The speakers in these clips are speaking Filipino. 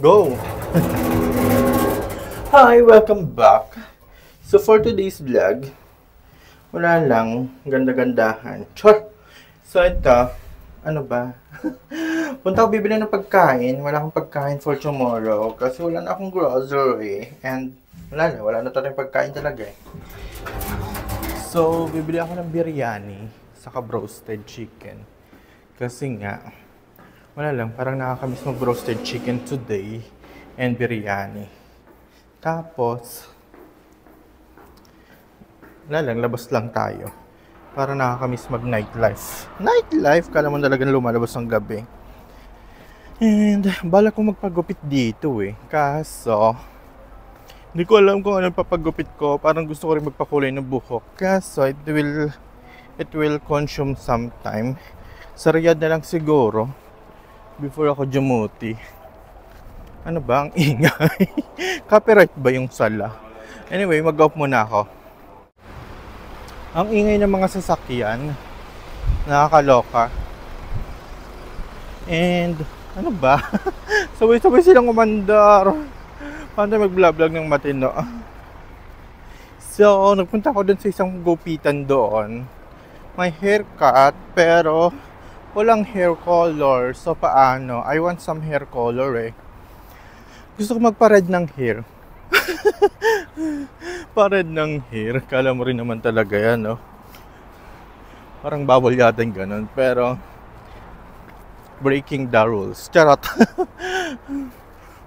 Go! Hi! Welcome back! So for today's vlog, wala lang, ganda-gandahan. Char! So ito, ano ba? Punta ako bibili ng pagkain. Wala akong pagkain for tomorrow kasi wala na akong grocery. And wala na tayong pagkain talaga eh. So, bibili ako ng biryani saka roasted chicken. Kasi nga, wala lang, parang nakakamiss mag-roasted chicken today and biryani. Tapos, wala lang, labas lang tayo. Para nakakamiss mag-nightlife. Nightlife, kala mo talagang lumalabas ng gabi. And, bala kong magpagupit dito eh. Kaso, hindi ko alam kung anong papagupit ko. Parang gusto ko rin magpakulay ng buhok. Kaso, it will consume some time. Sa Riyadh na lang siguro. Before ako jumuti. Ano ba ang ingay? Copyright ba yung sala? Anyway, mag-off muna ako. Ang ingay ng mga sasakyan. Nakakaloka. And, ano ba? Sabay-sabay silang umandar. Paano mag-vlog ng matino? So, nagpunta ako dun sa isang gupitan doon. May haircut, pero walang hair color. So, paano? I want some hair color eh. Gusto ko magpa-red ng hair. Pa-red ng hair. Kala mo rin naman talaga yan, no? Parang bawal yata yung ganun. Pero, breaking the rules. Charot.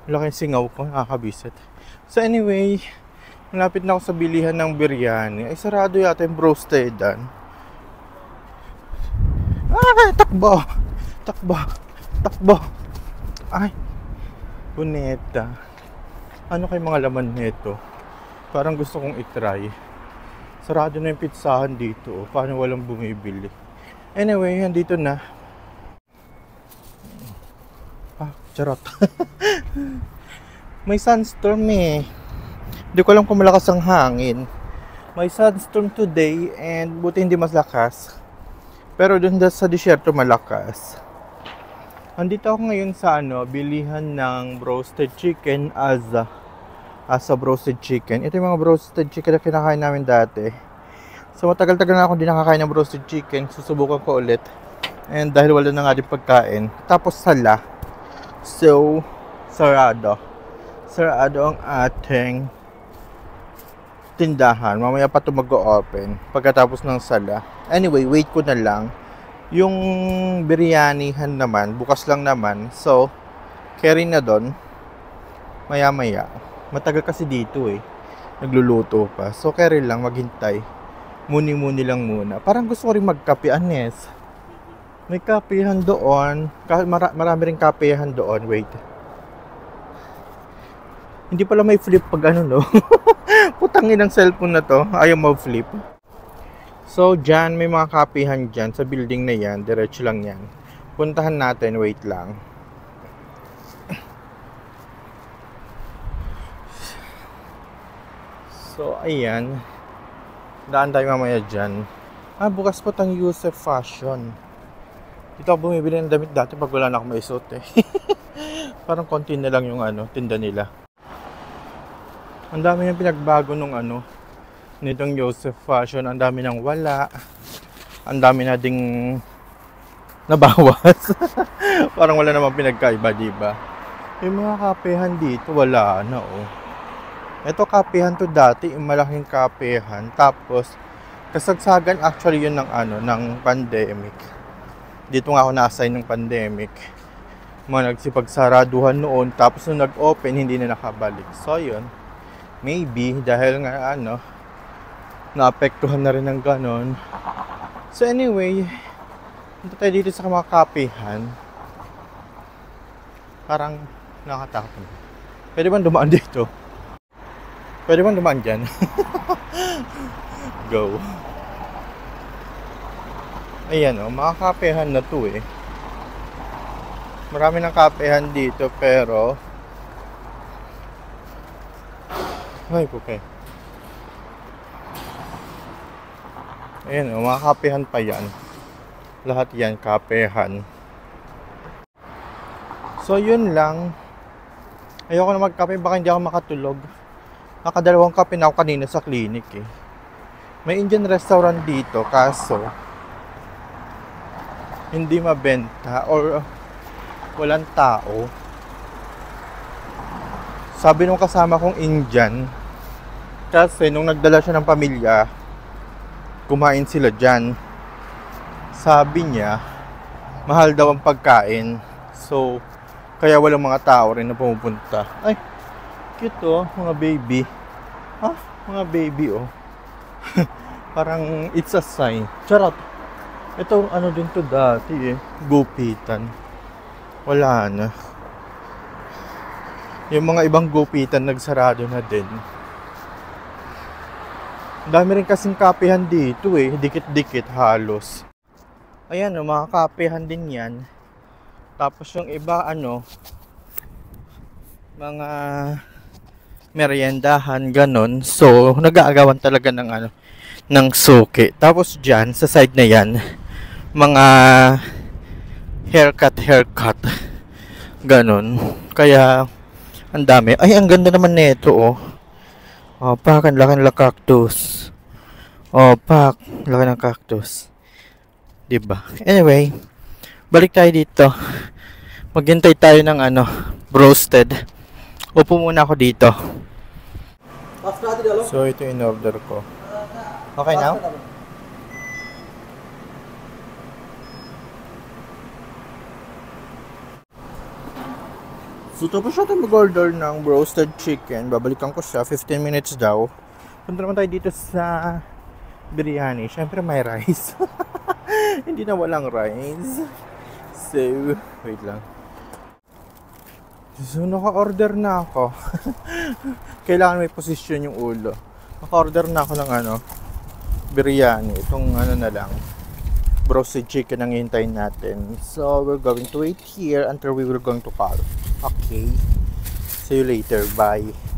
Wala kayong singaw ko. Nakakabisit. So, anyway, malapit na ako sa bilihan ng biryani. Ay, sarado yata yung roastedan. Takbo! Takbo! Takbo! Ay! Buneta. Ano kay mga laman nito? Parang gusto kong itry. Sarado na yung pizzahan dito. Paano walang bumibili? Anyway, andito na. Charot. May sunstorm eh. Hindi ko alam kung malakas ang hangin. May sunstorm today and buti hindi mas lakas. Pero dun sa disyerto malakas. Andito ako ngayon sa bilihan ng roasted chicken as a roasted chicken. Ito yung mga roasted chicken na kinakain namin dati. So matagal-tagal na ako hindi nakakain ng roasted chicken. Susubukan ko ulit. And dahil wala na nga din pagkain. Tapos sala. So, sarado. Sarado ang ating tindahan. Mamaya pa ito mag-o-open pagkatapos ng sala. Anyway, wait ko na lang. Yung biryanihan naman, bukas lang naman. So, carry na doon. Maya-maya. Matagal kasi dito eh. Nagluluto pa. So, carry lang, maghintay. Muni-muni lang muna. Parang gusto ko rin magkape, Anes. May kapehan doon. Marami rin kapehan doon. Wait. Hindi pala may flip pag no? Putangin ang cellphone na to. Ayaw mag-flip. So, dyan, may mga kapehan dyan sa building na yan. Diretso lang yan. Puntahan natin. Wait lang. So, ayan. Daan tayo mamaya dyan. Bukas po tang Yusef Fashion. Dito ako bumibili ng damit dati pag wala na akong maisuot eh. Parang konti na lang yung tinda nila. Ang dami yung pinagbago nung nitong Yusef Fashion. Ang dami nang wala. Ang dami na ding nabawas. Parang wala namang pinagkaiba, diba? Yung mga kapehan dito, wala na oh. Ito kapehan to dati, yung malaking kapehan. Tapos, kasagsagan actually yun ng pandemic. Dito nga ako na-assign ng pandemic. Mga nagsipagsaraduhan noon. Tapos nung nag-open, hindi na nakabalik. So, yun. Maybe, dahil nga naapektuhan na rin ng ganon. So, anyway, punta tayo dito sa mga kapehan. Parang nakatakot. Pwede bang dumaan dito? Pwede bang dumaan dyan? Go. Ayan mga kapehan na to eh. Marami ng kapehan dito pero ay, okay. Ayan mga kapehan pa yan. Lahat yan kapehan. So yun lang. Ayoko na magkape, baka hindi ako makatulog. Nakadalawang kape na ako kanina sa clinic eh. May Indian restaurant dito, kaso hindi mabenta or walang tao. Sabi nung kasama kong Indian, kasi nung nagdala siya ng pamilya, kumain sila dyan. Sabi niya, mahal daw ang pagkain. So, kaya walang mga tao rin na pumupunta. Ay, cute oh, mga baby. Ah, mga baby oh. Parang it's a sign. Charot. Ito, ano din to dati eh. Gupitan. Wala na. Yung mga ibang gupitan nagsarado na din. Dami rin kasing kapehan dito eh. Dikit-dikit halos. Ayan oh, mga kapehan din yan. Tapos yung iba mga meriendahan, ganon. So, nag-aagawan talaga ng suki. Tapos dyan, sa side na yan, mga haircut. Ganon. Kaya, ang dami. Ay, ang ganda naman nito, oh. Oh, pak, ang laki ng cactus. Oh, pak, laki ng cactus. Diba? Anyway, balik tayo dito. Maghintay tayo ng roasted. Upo muna ako dito. So, ito in order ko. Okay now? So, tapos natin mag-order ng roasted chicken. Babalikan ko siya. 15 minutes daw. Punta naman tayo dito sa biryani. Siyempre may rice. Hindi na walang rice. So, wait lang. So, naka-order na ako. Kailangan may posisyon yung ulo. Naka-order na ako ng biryani. Itong na lang. Roasted chicken ang hintayin natin. So, we're going to wait here until we were going to call. Okay. See you later. Bye.